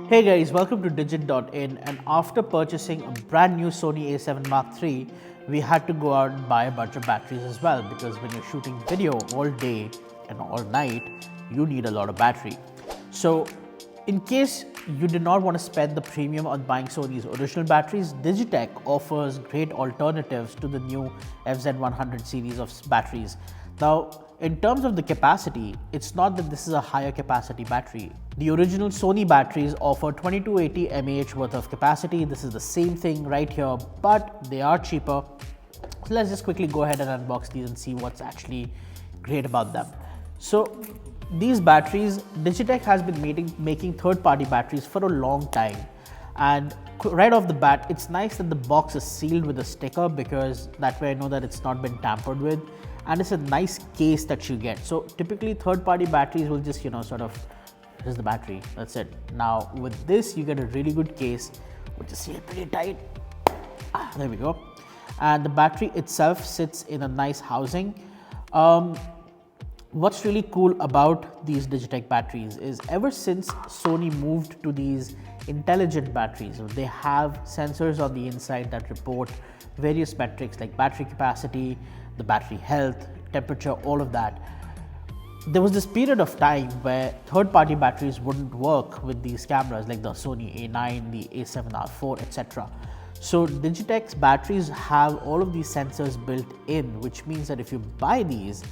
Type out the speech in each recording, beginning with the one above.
Hey guys, welcome to Digit.in, and after purchasing a brand new Sony A7 Mark III, we had to go out and buy a bunch of batteries as well, because when you're shooting video all day and all night, you need a lot of battery. So in case you did not want to spend the premium on buying Sony's original batteries, Digitek offers great alternatives to the new FZ100 series of batteries. Now, in terms of the capacity, it's not that this is a higher capacity battery. The original Sony batteries offer 2280 mAh worth of capacity. This is the same thing right here, but they are cheaper. So let's just quickly go ahead and unbox these and see what's actually great about them. So these batteries, Digitek has been making third-party batteries for a long time. And right off the bat, it's nice that the box is sealed with a sticker, because that way I know that it's not been tampered with. And it's a nice case that you get. So typically third-party batteries will just, sort of, here's the battery, that's it. Now with this, you get a really good case, which is sealed pretty tight. There we go. And the battery itself sits in a nice housing. What's really cool about these Digitek batteries is, ever since Sony moved to these intelligent batteries, they have sensors on the inside that report various metrics like battery capacity, the battery health, temperature, all of that. There was this period of time where third-party batteries wouldn't work with these cameras, like the Sony A9, the A7R4, etc. So Digitek's batteries have all of these sensors built in, which means that if you buy these,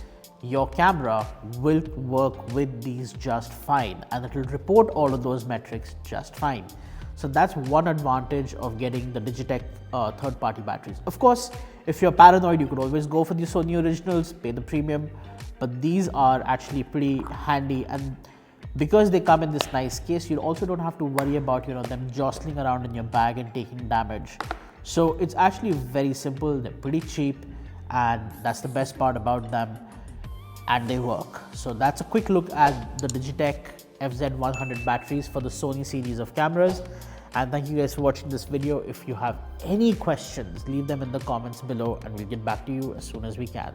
your camera will work with these just fine, and it will report all of those metrics just fine. So that's one advantage of getting the Digitek third-party batteries. Of course, if you're paranoid, you could always go for the Sony originals, pay the premium, but these are actually pretty handy, and because they come in this nice case, you also don't have to worry about them jostling around in your bag and taking damage. So it's actually very simple, they're pretty cheap, and that's the best part about them, and they work. So that's a quick look at the Digitek FZ100 batteries for the Sony series of cameras. And thank you guys for watching this video. If you have any questions, leave them in the comments below and we'll get back to you as soon as we can.